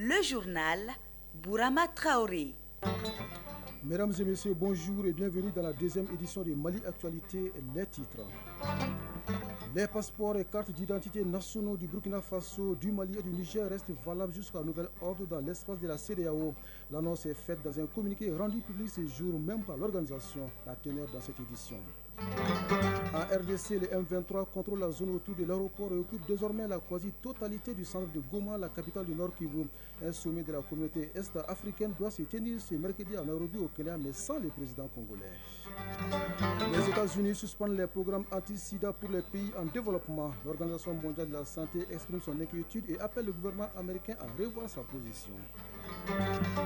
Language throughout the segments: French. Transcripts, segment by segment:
Le journal Bourama Traoré. Mesdames et messieurs, bonjour et bienvenue dans la deuxième édition de Mali Actualité, les titres. Les passeports et cartes d'identité nationaux du Burkina Faso, du Mali et du Niger restent valables jusqu'à nouvel ordre dans l'espace de la CEDEAO. L'annonce est faite dans un communiqué rendu public ce jour même par l'organisation, la teneur dans cette édition. En RDC, les M23 contrôlent la zone autour de l'aéroport et occupent désormais la quasi-totalité du centre de Goma, la capitale du Nord Kivu. Un sommet de la communauté est-africaine doit se tenir ce mercredi à Nairobi au Kenya, mais sans le président congolais. Les États-Unis suspendent les programmes anti-sida pour les pays en développement. L'Organisation mondiale de la santé exprime son inquiétude et appelle le gouvernement américain à revoir sa position.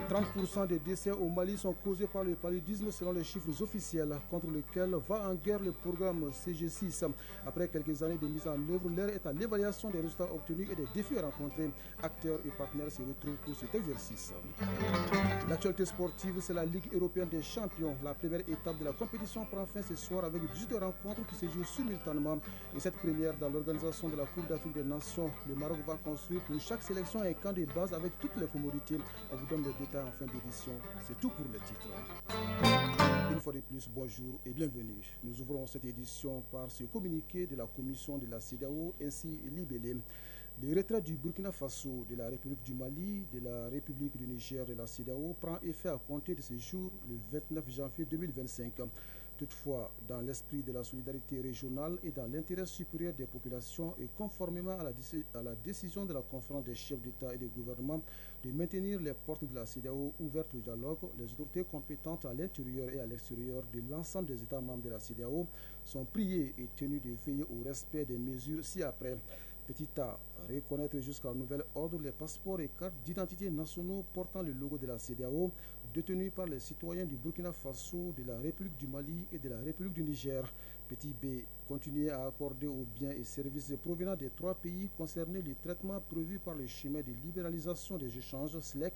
30% des décès au Mali sont causés par le paludisme selon les chiffres officiels, contre lesquels va en guerre le programme CG6. Après quelques années de mise en œuvre, l'heure est à l'évaluation des résultats obtenus et des défis rencontrés. Acteurs et partenaires se retrouvent pour cet exercice. L'actualité sportive, c'est la Ligue européenne des champions. La première étape de la compétition prend fin ce soir avec 18 rencontres qui se jouent simultanément. Et cette première dans l'organisation de la Coupe d'Afrique des Nations, le Maroc va construire pour chaque sélection un camp de base avec toutes les commodités. On vous donne les détails en fin d'édition. C'est tout pour les titres. Une fois de plus, bonjour et bienvenue. Nous ouvrons cette édition par ce communiqué de la commission de la CEDEAO ainsi libellé. Le retrait du Burkina Faso, de la République du Mali, de la République du Niger et de la CEDEAO prend effet à compter de ce jour, le 29 janvier 2025. Toutefois, dans l'esprit de la solidarité régionale et dans l'intérêt supérieur des populations et conformément à la décision de la conférence des chefs d'État et de gouvernement de maintenir les portes de la CEDEAO ouvertes au dialogue, les autorités compétentes à l'intérieur et à l'extérieur de l'ensemble des États membres de la CEDEAO sont priées et tenues de veiller au respect des mesures ci-après. Petit A, reconnaître jusqu'à nouvel ordre les passeports et cartes d'identité nationaux portant le logo de la CEDEAO détenus par les citoyens du Burkina Faso, de la République du Mali et de la République du Niger. Petit B, continuer à accorder aux biens et services provenant des trois pays concernés le traitement prévu par le schéma de libéralisation des échanges SLEC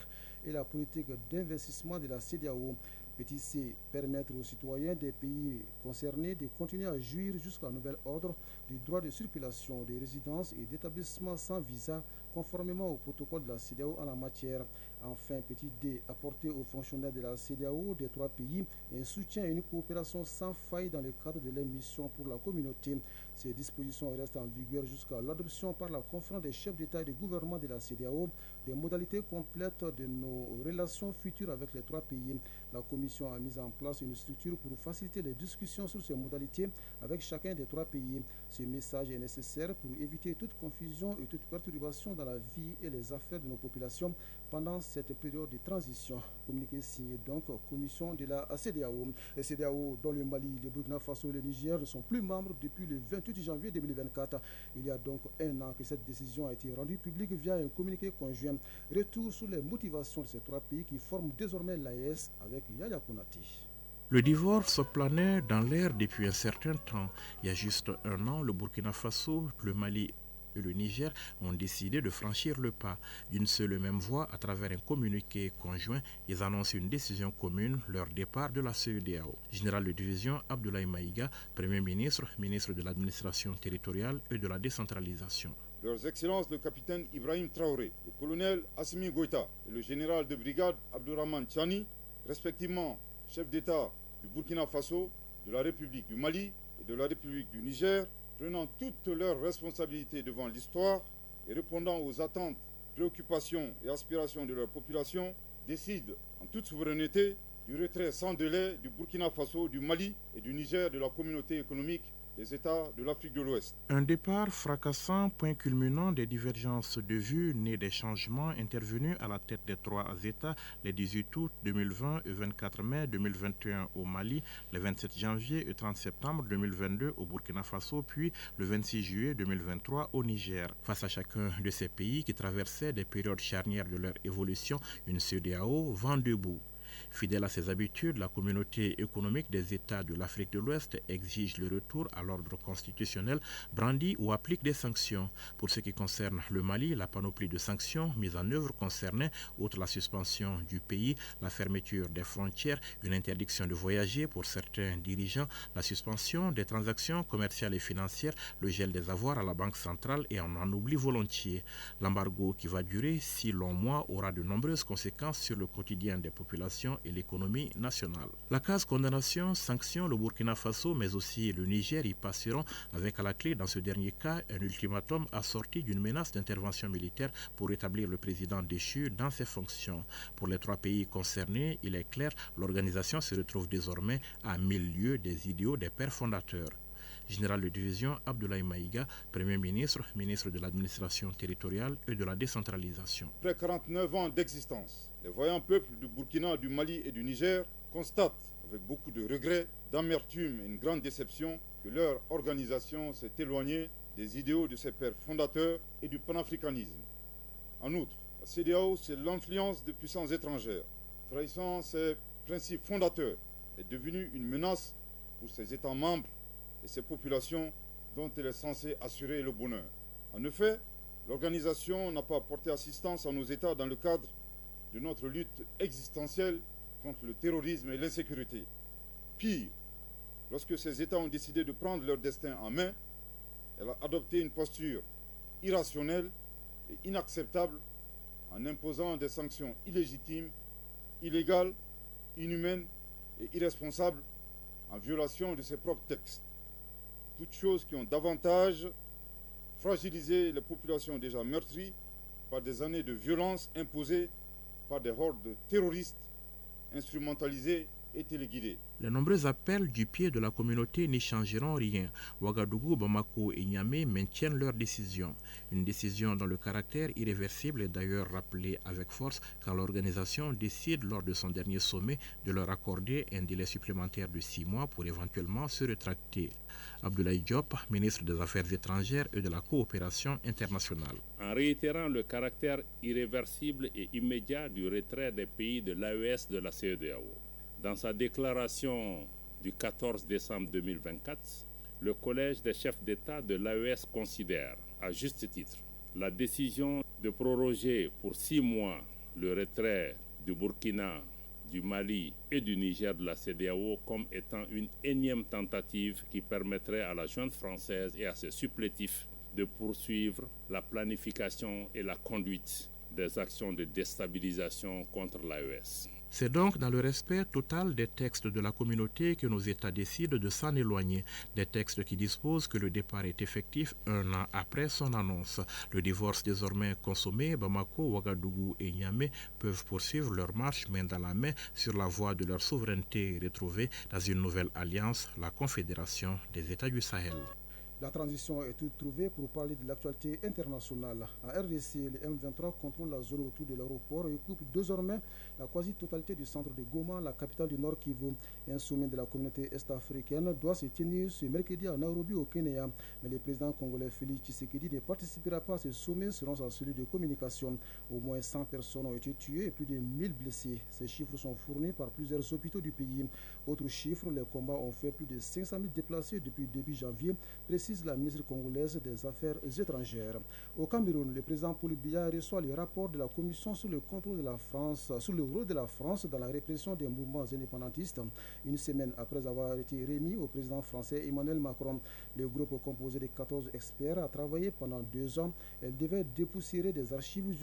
et la politique d'investissement de la CEDEAO. Petit C, permettre aux citoyens des pays concernés de continuer à jouir jusqu'à nouvel ordre du droit de circulation, de résidence et d'établissement sans visa, conformément au protocole de la CEDEAO en la matière. Enfin, petit D, apporter aux fonctionnaires de la CEDEAO des trois pays un soutien et une coopération sans faille dans le cadre de leur mission pour la communauté. Ces dispositions restent en vigueur jusqu'à l'adoption par la conférence des chefs d'État et de gouvernement de la CEDEAO des modalités complètes de nos relations futures avec les trois pays. La Commission a mis en place une structure pour faciliter les discussions sur ces modalités avec chacun des trois pays. Ce message est nécessaire pour éviter toute confusion et toute perturbation dans la vie et les affaires de nos populations pendant cette période de transition. Communiqué signé donc Commission de la CEDEAO. Les CEDEAO dont le Mali, le Burkina Faso et le Niger ne sont plus membres depuis le 28 janvier 2024. Il y a donc un an que cette décision a été rendue publique via un communiqué conjoint. Retour sur les motivations de ces trois pays qui forment désormais l'AES avec Yaya Konati. Le divorce planait dans l'air depuis un certain temps. Il y a juste un an, le Burkina Faso, le Mali et le Niger ont décidé de franchir le pas. D'une seule et même voix, à travers un communiqué conjoint, ils annoncent une décision commune, leur départ de la CEDEAO. Général de division Abdoulaye Maïga, Premier ministre, ministre de l'administration territoriale et de la décentralisation. Leurs Excellences le capitaine Ibrahim Traoré, le colonel Assimi Goïta et le général de brigade Abdourahmane Tchani, respectivement chef d'État du Burkina Faso, de la République du Mali et de la République du Niger, prenant toutes leurs responsabilités devant l'histoire et répondant aux attentes, préoccupations et aspirations de leur population, décident en toute souveraineté du retrait sans délai du Burkina Faso, du Mali et du Niger de la communauté économique des États de l'Afrique de l'Ouest. Un départ fracassant, point culminant des divergences de vues nées des changements intervenus à la tête des trois États les 18 août 2020 et 24 mai 2021 au Mali, le 27 janvier et 30 septembre 2022 au Burkina Faso, puis le 26 juillet 2023 au Niger. Face à chacun de ces pays qui traversaient des périodes charnières de leur évolution, une CEDEAO vent debout. Fidèle à ses habitudes, la communauté économique des États de l'Afrique de l'Ouest exige le retour à l'ordre constitutionnel, brandit ou applique des sanctions. Pour ce qui concerne le Mali, la panoplie de sanctions mises en œuvre concernait, outre la suspension du pays, la fermeture des frontières, une interdiction de voyager pour certains dirigeants, la suspension des transactions commerciales et financières, le gel des avoirs à la Banque centrale et on en oublie volontiers. L'embargo qui va durer 6 longs mois aura de nombreuses conséquences sur le quotidien des populations et l'économie nationale. La case condamnation, sanction, le Burkina Faso mais aussi le Niger y passeront avec à la clé dans ce dernier cas un ultimatum assorti d'une menace d'intervention militaire pour rétablir le président déchu dans ses fonctions. Pour les 3 pays concernés, il est clair, l'organisation se retrouve désormais à 1000 lieues des idéaux des pères fondateurs. Général de division Abdoulaye Maïga, Premier ministre, ministre de l'administration territoriale et de la décentralisation. Après 49 ans d'existence, les voyants peuples du Burkina, du Mali et du Niger constatent avec beaucoup de regrets, d'amertume et une grande déception que leur organisation s'est éloignée des idéaux de ses pères fondateurs et du panafricanisme. En outre, la CEDEAO, c'est l'influence de puissances étrangères. Trahissant ses principes fondateurs, est devenue une menace pour ses États membres et ces populations dont elle est censée assurer le bonheur. En effet, l'organisation n'a pas apporté assistance à nos États dans le cadre de notre lutte existentielle contre le terrorisme et l'insécurité. Pire, lorsque ces États ont décidé de prendre leur destin en main, elle a adopté une posture irrationnelle et inacceptable en imposant des sanctions illégitimes, illégales, inhumaines et irresponsables en violation de ses propres textes. Toutes choses qui ont davantage fragilisé les populations déjà meurtries par des années de violence imposées par des hordes terroristes instrumentalisées et téléguidées. Les nombreux appels du pied de la communauté n'y changeront rien. Ouagadougou, Bamako et Niamey maintiennent leur décision. Une décision dont le caractère irréversible est d'ailleurs rappelé avec force quand l'organisation décide lors de son dernier sommet de leur accorder un délai supplémentaire de 6 mois pour éventuellement se rétracter. Abdoulaye Diop, ministre des Affaires étrangères et de la coopération internationale. En réitérant le caractère irréversible et immédiat du retrait des pays de l'AES de la CEDEAO. Dans sa déclaration du 14 décembre 2024, le Collège des chefs d'État de l'AES considère, à juste titre, la décision de proroger pour 6 mois le retrait du Burkina, du Mali et du Niger de la CEDEAO comme étant une énième tentative qui permettrait à la junte française et à ses supplétifs de poursuivre la planification et la conduite des actions de déstabilisation contre l'AES. C'est donc dans le respect total des textes de la communauté que nos États décident de s'en éloigner. Des textes qui disposent que le départ est effectif 1 an après son annonce. Le divorce désormais consommé, Bamako, Ouagadougou et Niamey peuvent poursuivre leur marche main dans la main sur la voie de leur souveraineté retrouvée dans une nouvelle alliance, la Confédération des États du Sahel. La transition est toute trouvée pour parler de l'actualité internationale. En RDC, les M23 contrôlent la zone autour de l'aéroport et occupent désormais la quasi-totalité du centre de Goma, la capitale du Nord Kivu. Un sommet de la communauté est-africaine doit se tenir ce mercredi à Nairobi au Kenya. Mais le président congolais Félix Tshisekedi ne participera pas à ce sommet selon sa cellule de communication. Au moins 100 personnes ont été tuées et plus de 1000 blessés. Ces chiffres sont fournis par plusieurs hôpitaux du pays. Autre chiffre, les combats ont fait plus de 500 000 déplacés depuis début janvier, précise la ministre congolaise des Affaires étrangères. Au Cameroun, le président Paul Biya reçoit le rapport de la Commission sur le contrôle de la France, sur le rôle de la France dans la répression des mouvements indépendantistes. Une semaine après avoir été remis au président français Emmanuel Macron, le groupe composé de 14 experts a travaillé pendant 2 ans. Elle devait dépoussiérer des archives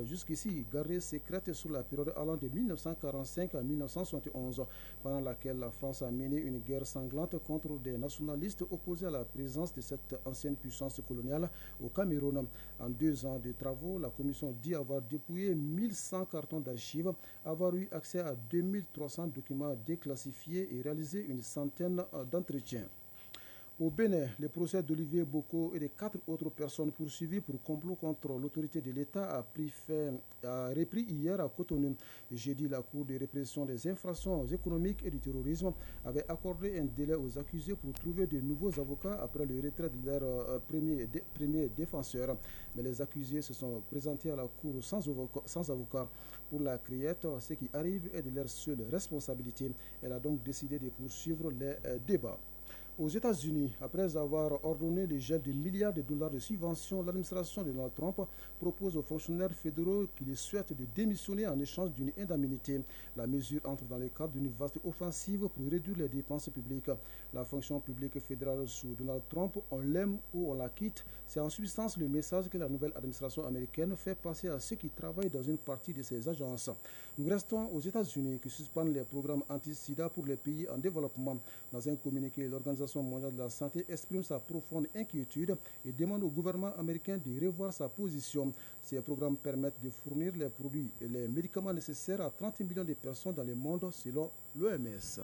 jusqu'ici gardées secrètes sur la période allant de 1945 à 1971, pendant laquelle la France a mené une guerre sanglante contre des nationalistes opposés à la présence de cette ancienne puissance coloniale au Cameroun. En 2 ans de travaux, la commission dit avoir dépouillé 1100 cartons d'archives, avoir eu accès à 2300 documents déclassifiés et réalisé une centaine d'entretiens. Au Bénin, le procès d'Olivier Boko et de 4 autres personnes poursuivies pour complot contre l'autorité de l'État a repris hier à Cotonou. Jeudi, la Cour de répression des infractions économiques et du terrorisme avait accordé un délai aux accusés pour trouver de nouveaux avocats après le retrait de leur premier défenseur. Mais les accusés se sont présentés à la Cour sans avocat. Pour la Criette, ce qui arrive est de leur seule responsabilité. Elle a donc décidé de poursuivre les débats. Aux États-Unis, après avoir ordonné le gel de milliards de dollars de subventions, l'administration de Donald Trump propose aux fonctionnaires fédéraux qui les souhaitent de démissionner en échange d'une indemnité. La mesure entre dans le cadre d'une vaste offensive pour réduire les dépenses publiques. La fonction publique fédérale sous Donald Trump, on l'aime ou on la quitte, c'est en substance le message que la nouvelle administration américaine fait passer à ceux qui travaillent dans une partie de ces agences. Nous restons aux États-Unis qui suspendent les programmes anti-sida pour les pays en développement. Dans un communiqué, l'Organisation mondiale de la santé exprime sa profonde inquiétude et demande au gouvernement américain de revoir sa position. Ces programmes permettent de fournir les produits et les médicaments nécessaires à 30 millions de personnes dans le monde selon l'OMS.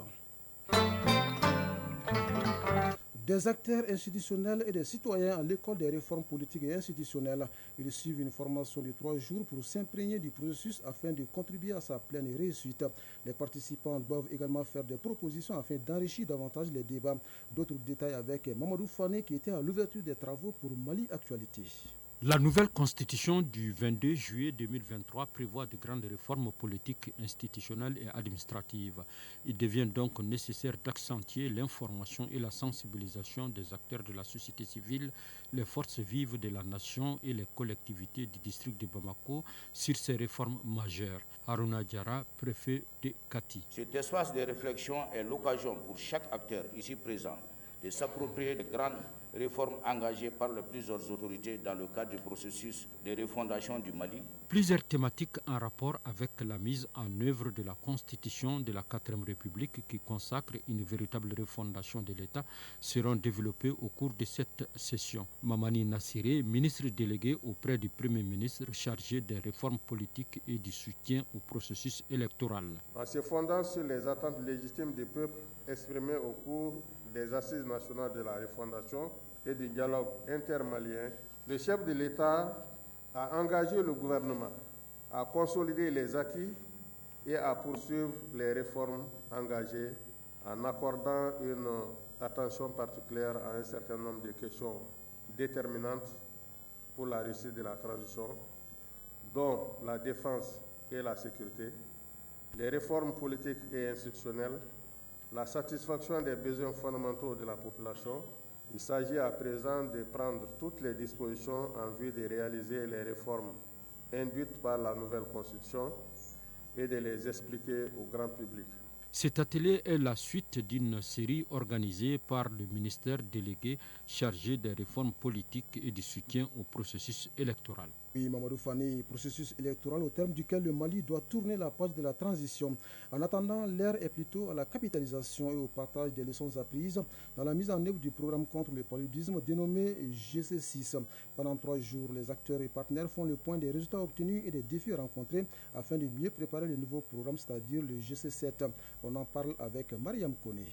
Des acteurs institutionnels et des citoyens à l'école des réformes politiques et institutionnelles. Ils suivent une formation de 3 jours pour s'imprégner du processus afin de contribuer à sa pleine réussite. Les participants doivent également faire des propositions afin d'enrichir davantage les débats. D'autres détails avec Mamadou Fane qui était à l'ouverture des travaux pour Mali Actualité. La nouvelle constitution du 22 juillet 2023 prévoit de grandes réformes politiques, institutionnelles et administratives. Il devient donc nécessaire d'accentuer l'information et la sensibilisation des acteurs de la société civile, les forces vives de la nation et les collectivités du district de Bamako sur ces réformes majeures. Haruna Diarra, préfet de Kati. Cet espace de réflexion est l'occasion pour chaque acteur ici présent de s'approprier les grandes réformes engagées par les plusieurs autorités dans le cadre du processus de refondation du Mali. Plusieurs thématiques en rapport avec la mise en œuvre de la Constitution de la 4e République qui consacre une véritable refondation de l'État seront développées au cours de cette session. Mamani Nassiré, ministre délégué auprès du Premier ministre chargé des réformes politiques et du soutien au processus électoral. En se fondant sur les attentes légitimes du peuple exprimées au cours des assises nationales de la refondation et du dialogue intermalien, le chef de l'État a engagé le gouvernement à consolider les acquis et à poursuivre les réformes engagées en accordant une attention particulière à un certain nombre de questions déterminantes pour la réussite de la transition, dont la défense et la sécurité, les réformes politiques et institutionnelles, la satisfaction des besoins fondamentaux de la population. Il s'agit à présent de prendre toutes les dispositions en vue de réaliser les réformes induites par la nouvelle Constitution et de les expliquer au grand public. Cet atelier est la suite d'une série organisée par le ministère délégué chargé des réformes politiques et du soutien au processus électoral. Oui, Mamadou Fani, processus électoral au terme duquel le Mali doit tourner la page de la transition. En attendant, l'heure est plutôt à la capitalisation et au partage des leçons apprises dans la mise en œuvre du programme contre le paludisme dénommé GC6. Pendant 3 jours, les acteurs et partenaires font le point des résultats obtenus et des défis rencontrés afin de mieux préparer le nouveau programme, c'est-à-dire le GC7. On en parle avec Mariam Kone.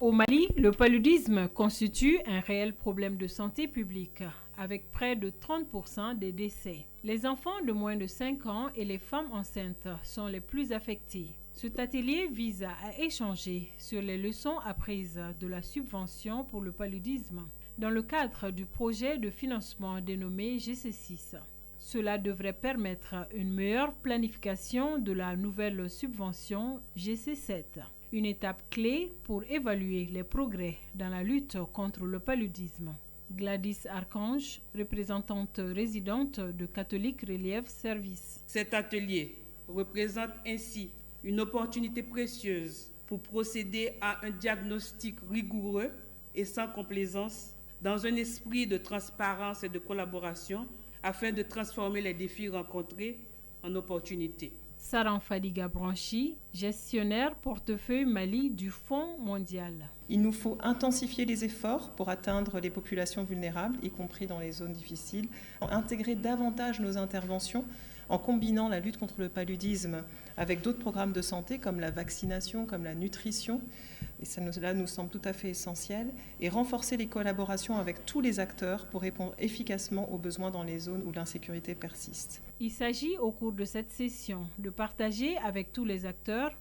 Au Mali, le paludisme constitue un réel problème de santé publique, avec près de 30% des décès. Les enfants de moins de 5 ans et les femmes enceintes sont les plus affectés. Cet atelier vise à échanger sur les leçons apprises de la subvention pour le paludisme dans le cadre du projet de financement dénommé GC6. Cela devrait permettre une meilleure planification de la nouvelle subvention GC7. Une étape clé pour évaluer les progrès dans la lutte contre le paludisme. Gladys Archange, représentante résidente de Catholic Relief Service. Cet atelier représente ainsi une opportunité précieuse pour procéder à un diagnostic rigoureux et sans complaisance dans un esprit de transparence et de collaboration afin de transformer les défis rencontrés en opportunités. Saran Fadiga Branchi, gestionnaire portefeuille Mali du Fonds mondial. Il nous faut intensifier les efforts pour atteindre les populations vulnérables, y compris dans les zones difficiles, intégrer davantage nos interventions en combinant la lutte contre le paludisme avec d'autres programmes de santé comme la vaccination, comme la nutrition, et cela nous semble tout à fait essentiel, et renforcer les collaborations avec tous les acteurs pour répondre efficacement aux besoins dans les zones où l'insécurité persiste. Il s'agit au cours de cette session de partager avec tous les acteurs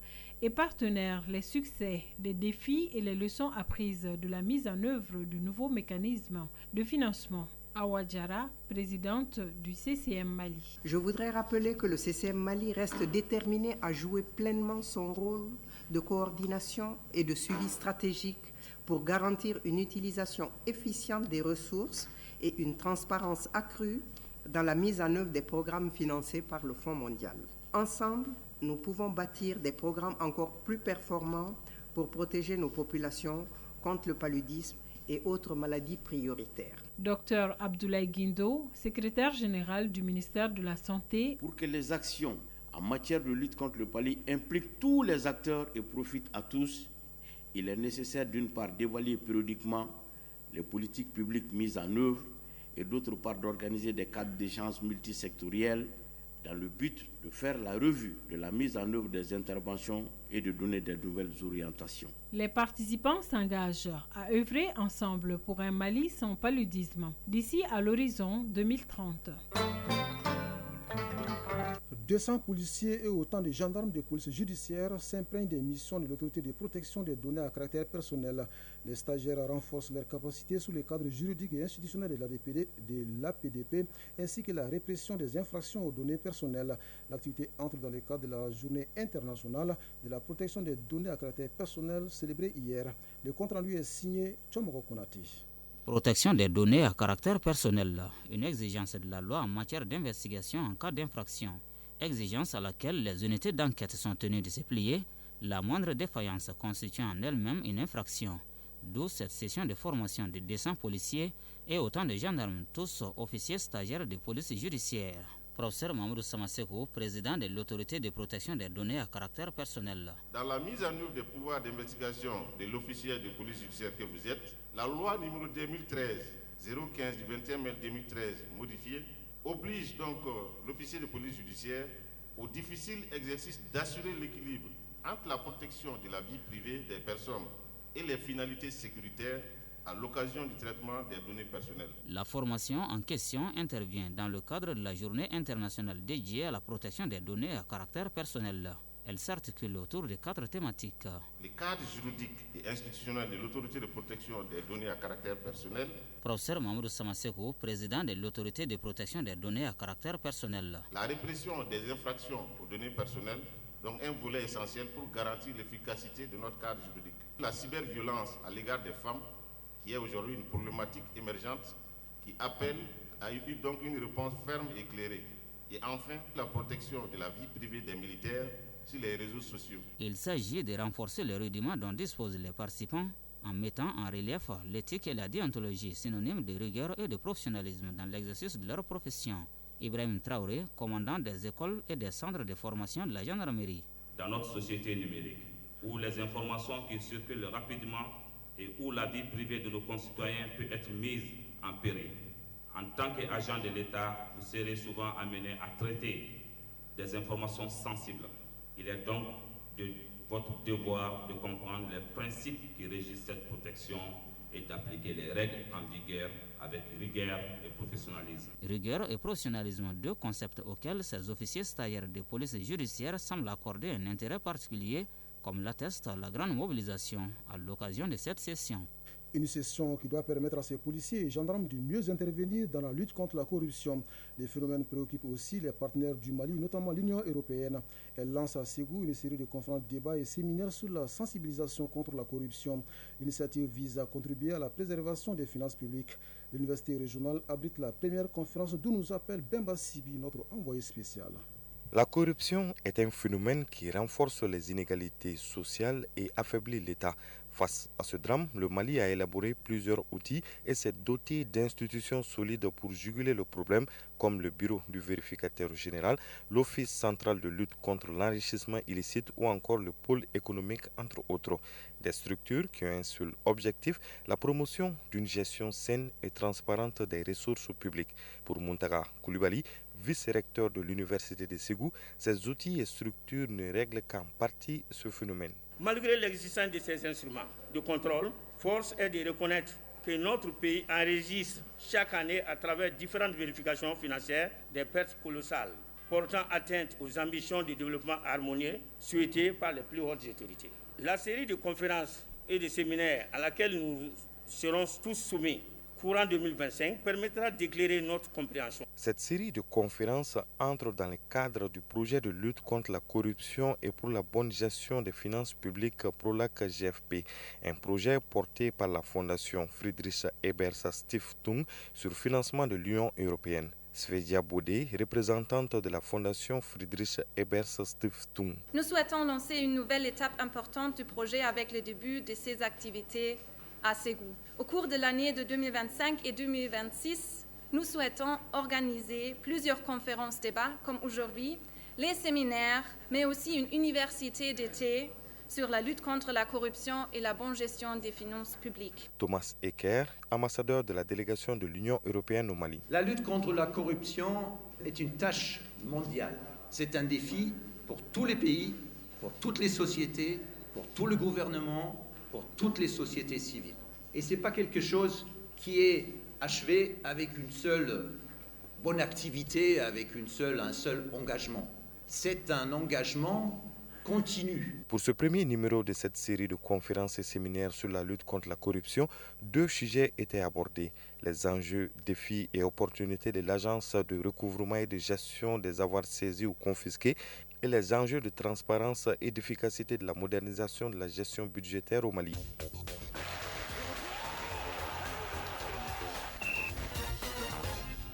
et partenaires les succès, les défis et les leçons apprises de la mise en œuvre du nouveau mécanisme de financement. Awa Diarra, présidente du CCM Mali. Je voudrais rappeler que le CCM Mali reste déterminé à jouer pleinement son rôle de coordination et de suivi stratégique pour garantir une utilisation efficiente des ressources et une transparence accrue dans la mise en œuvre des programmes financés par le Fonds mondial. Ensemble, nous pouvons bâtir des programmes encore plus performants pour protéger nos populations contre le paludisme et autres maladies prioritaires. Dr Abdoulaye Guindo, secrétaire général du ministère de la Santé. Pour que les actions en matière de lutte contre le paludisme impliquent tous les acteurs et profitent à tous, il est nécessaire d'une part d'évaluer périodiquement les politiques publiques mises en œuvre et d'autre part d'organiser des cadres d'échange multisectoriels dans le but de faire la revue de la mise en œuvre des interventions et de donner des nouvelles orientations. Les participants s'engagent à œuvrer ensemble pour un Mali sans paludisme d'ici à l'horizon 2030. 200 policiers et autant de gendarmes de police judiciaire s'imprègnent des missions de l'autorité de protection des données à caractère personnel. Les stagiaires renforcent leurs capacités sous le cadre juridique et institutionnel de l'APDP ainsi que la répression des infractions aux données personnelles. L'activité entre dans le cadre de la journée internationale de la protection des données à caractère personnel célébrée hier. Le compte-rendu est signé Tchomoko Konati. Protection des données à caractère personnel, une exigence de la loi en matière d'investigation en cas d'infraction. Exigence à laquelle les unités d'enquête sont tenues de se plier, la moindre défaillance constitue en elle-même une infraction. D'où cette session de formation de 200 policiers et autant de gendarmes, tous officiers stagiaires de police judiciaire. Professeur Mamoudou Samaseko, président de l'autorité de protection des données à caractère personnel. Dans la mise en œuvre des pouvoirs d'investigation de l'officier de police judiciaire que vous êtes, la loi numéro 2013-015 du 21 mai 2013 modifiée oblige donc l'officier de police judiciaire au difficile exercice d'assurer l'équilibre entre la protection de la vie privée des personnes et les finalités sécuritaires à l'occasion du traitement des données personnelles. La formation en question intervient dans le cadre de la journée internationale dédiée à la protection des données à caractère personnel. Elle s'articule autour de 4 thématiques. Les cadres juridiques et institutionnels de l'autorité de protection des données à caractère personnel. Professeur Mamoudou Samaseko, président de l'autorité de protection des données à caractère personnel. La répression des infractions aux données personnelles, donc un volet essentiel pour garantir l'efficacité de notre cadre juridique. La cyberviolence à l'égard des femmes, qui est aujourd'hui une problématique émergente qui appelle à donc une réponse ferme et éclairée. Et enfin, la protection de la vie privée des militaires sur les réseaux sociaux. Il s'agit de renforcer les rudiments dont disposent les participants en mettant en relief l'éthique et la déontologie, synonymes de rigueur et de professionnalisme dans l'exercice de leur profession. Ibrahim Traoré, commandant des écoles et des centres de formation de la gendarmerie. Dans notre société numérique, où les informations qui circulent rapidement et où la vie privée de nos concitoyens peut être mise en péril, en tant qu'agent de l'État, vous serez souvent amené à traiter des informations sensibles. Il est donc de votre devoir de comprendre les principes qui régissent cette protection et d'appliquer les règles en vigueur avec rigueur et professionnalisme. Rigueur et professionnalisme, deux concepts auxquels ces officiers stagiaires de police judiciaire semblent accorder un intérêt particulier, comme l'atteste la grande mobilisation à l'occasion de cette session. Une session qui doit permettre à ces policiers et gendarmes de mieux intervenir dans la lutte contre la corruption. Les phénomènes préoccupent aussi les partenaires du Mali, notamment l'Union européenne. Elle lance à Ségou une série de conférences, débats et séminaires sur la sensibilisation contre la corruption. L'initiative vise à contribuer à la préservation des finances publiques. L'université régionale abrite la première conférence d'où nous appelle Bemba Sibi, notre envoyé spécial. La corruption est un phénomène qui renforce les inégalités sociales et affaiblit l'État. Face à ce drame, le Mali a élaboré plusieurs outils et s'est doté d'institutions solides pour juguler le problème, comme le Bureau du vérificateur général, l'Office central de lutte contre l'enrichissement illicite ou encore le pôle économique, entre autres. Des structures qui ont un seul objectif, la promotion d'une gestion saine et transparente des ressources publiques. Pour Muntaga Koulibaly, vice-recteur de l'université de Ségou, ces outils et structures ne règlent qu'en partie ce phénomène. Malgré l'existence de ces instruments de contrôle, force est de reconnaître que notre pays enregistre chaque année à travers différentes vérifications financières des pertes colossales, portant atteinte aux ambitions de développement harmonieux souhaitées par les plus hautes autorités. La série de conférences et de séminaires à laquelle nous serons tous soumis courant 2025 permettra d'éclairer notre compréhension. Cette série de conférences entre dans le cadre du projet de lutte contre la corruption et pour la bonne gestion des finances publiques PROLAC-GFP, un projet porté par la Fondation Friedrich Ebers Stiftung sur financement de l'Union européenne. Svedia Bodé, représentante de la Fondation Friedrich Ebers Stiftung. Nous souhaitons lancer une nouvelle étape importante du projet avec le début de ces activités à Ségou. Au cours de l'année de 2025 et 2026, nous souhaitons organiser plusieurs conférences débats comme aujourd'hui, les séminaires, mais aussi une université d'été sur la lutte contre la corruption et la bonne gestion des finances publiques. Thomas Ecker, ambassadeur de la délégation de l'Union européenne au Mali. La lutte contre la corruption est une tâche mondiale. C'est un défi pour tous les pays, pour toutes les sociétés, pour tout le gouvernement, pour toutes les sociétés civiles. Et ce n'est pas quelque chose qui est achevé avec une seule bonne activité, avec un seul engagement. C'est un engagement continu. Pour ce premier numéro de cette série de conférences et séminaires sur la lutte contre la corruption, 2 sujets étaient abordés. Les enjeux, défis et opportunités de l'agence de recouvrement et de gestion des avoirs saisis ou confisqués et les enjeux de transparence et d'efficacité de la modernisation de la gestion budgétaire au Mali.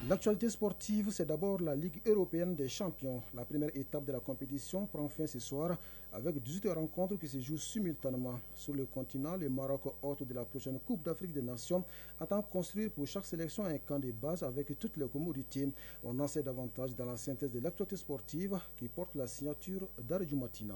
L'actualité sportive, c'est d'abord la Ligue européenne des champions. La première étape de la compétition prend fin ce soir avec 18 rencontres qui se jouent simultanément. Sur le continent, le Maroc, hôte de la prochaine Coupe d'Afrique des Nations, attend construire pour chaque sélection un camp de base avec toutes les commodités. On en sait davantage dans la synthèse de l'actualité sportive qui porte la signature d'Aredjou Matina.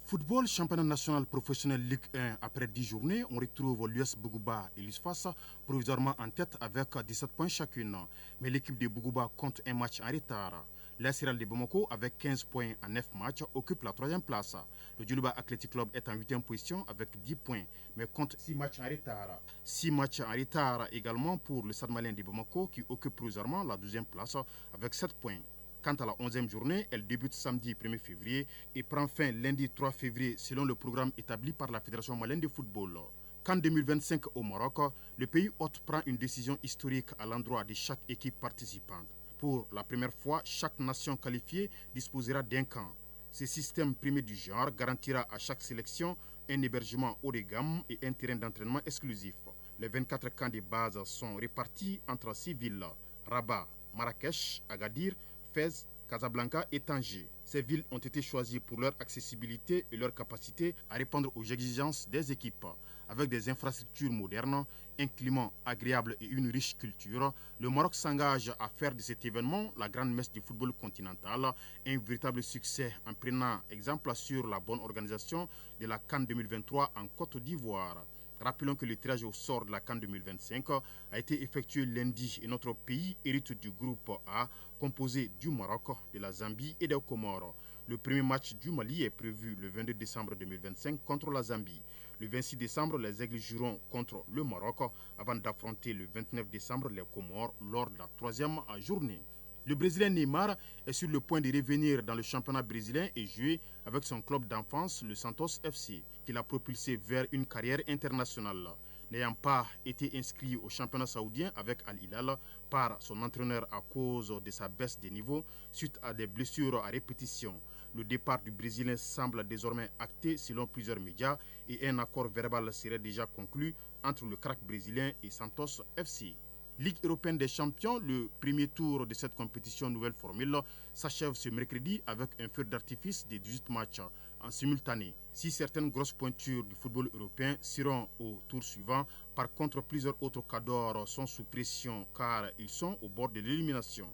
Football, championnat national professionnel Ligue 1. Après 10 journées, on retrouve l'US Bougouba et l'USFAS provisoirement en tête avec 17 points chacune. Mais l'équipe de Bougouba compte un match en retard. L'Asiral de Bamako, avec 15 points en 9 matchs, occupe la 3e place. Le Djoulouba Athletic Club est en 8e position avec 10 points, mais compte 6 matchs en retard. 6 matchs en retard également pour le Stade Malien de Bamako qui occupe provisoirement la 12e place avec 7 points. Quant à la 11e journée, elle débute samedi 1er février et prend fin lundi 3 février selon le programme établi par la Fédération malienne de football. Qu'en 2025 au Maroc, le pays hôte prend une décision historique à l'endroit de chaque équipe participante. Pour la première fois, chaque nation qualifiée disposera d'un camp. Ce système premier du genre garantira à chaque sélection un hébergement haut de gamme et un terrain d'entraînement exclusif. Les 24 camps de base sont répartis entre 6 villes, Rabat, Marrakech, Agadir, Fès, Casablanca et Tanger. Ces villes ont été choisies pour leur accessibilité et leur capacité à répondre aux exigences des équipes. Avec des infrastructures modernes, un climat agréable et une riche culture, le Maroc s'engage à faire de cet événement la grande messe du football continental, un véritable succès en prenant exemple sur la bonne organisation de la CAN 2023 en Côte d'Ivoire. Rappelons que le tirage au sort de la CAN 2025 a été effectué lundi et notre pays hérite du groupe A composé du Maroc, de la Zambie et des Comores. Le premier match du Mali est prévu le 22 décembre 2025 contre la Zambie. Le 26 décembre, les Aigles joueront contre le Maroc avant d'affronter le 29 décembre les Comores lors de la 3e journée. Le Brésilien Neymar est sur le point de revenir dans le championnat brésilien et jouer avec son club d'enfance, le Santos FC, qui l'a propulsé vers une carrière internationale. N'ayant pas été inscrit au championnat saoudien avec Al Hilal par son entraîneur à cause de sa baisse de niveau suite à des blessures à répétition, le départ du Brésilien semble désormais acté selon plusieurs médias et un accord verbal serait déjà conclu entre le crack brésilien et Santos FC. Ligue européenne des champions, le premier tour de cette compétition nouvelle formule s'achève ce mercredi avec un feu d'artifice de 18 matchs en simultané. Si certaines grosses pointures du football européen seront au tour suivant, par contre plusieurs autres cadors sont sous pression car ils sont au bord de l'élimination.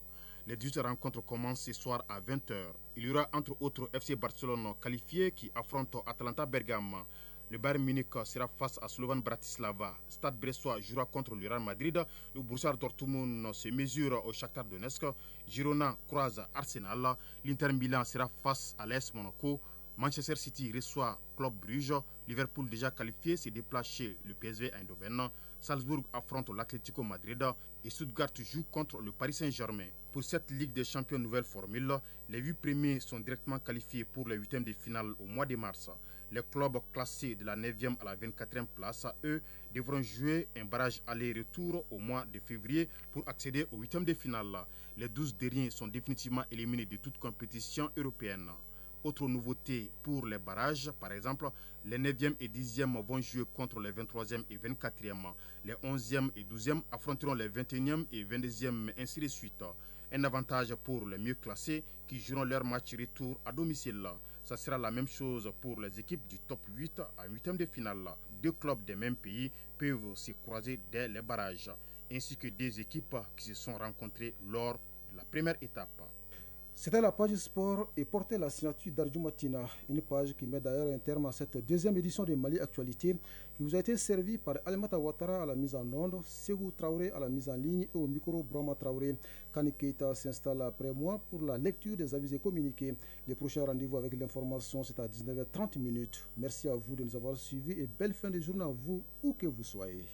Les 18 rencontres commencent ce soir à 20h. Il y aura entre autres FC Barcelone qualifié qui affronte Atalanta Bergame. Le Bayern Munich sera face à Slovan Bratislava. Stade Brestois jouera contre le Real Madrid. Le Borussia Dortmund se mesure au Shakhtar Donetsk. Girona croise Arsenal. L'Inter Milan sera face à l'AS Monaco. Manchester City reçoit Club Brugge. Liverpool déjà qualifié se déplace chez le PSV Eindhoven. Salzbourg affronte l'Atlético Madrid et Stuttgart joue contre le Paris Saint-Germain. Pour cette Ligue des Champions nouvelle formule, les 8 premiers sont directement qualifiés pour les huitièmes de finale au mois de mars. Les clubs classés de la 9e à la 24e place, eux, devront jouer un barrage aller-retour au mois de février pour accéder aux huitièmes de finale. Les 12 derniers sont définitivement éliminés de toute compétition européenne. Autre nouveauté pour les barrages, par exemple, les 9e et 10e vont jouer contre les 23e et 24e. Les 11e et 12e affronteront les 21e et 22e, ainsi de suite. Un avantage pour les mieux classés qui joueront leur match retour à domicile. Ça sera la même chose pour les équipes du top 8 à 8e de finale. 2 clubs des mêmes pays peuvent se croiser dès les barrages, ainsi que 2 équipes qui se sont rencontrées lors de la première étape. C'était la page sport et portait la signature d'Arjou Matina, une page qui met d'ailleurs un terme à cette deuxième édition de Mali Actualité qui vous a été servie par Alimata Ouattara à la mise en onde, Segou Traoré à la mise en ligne et au micro Brahma Traoré. Kani Keita s'installe après moi pour la lecture des avis et communiqués. Les prochains rendez-vous avec l'information, c'est à 19h30. Merci à vous de nous avoir suivis et belle fin de journée à vous où que vous soyez.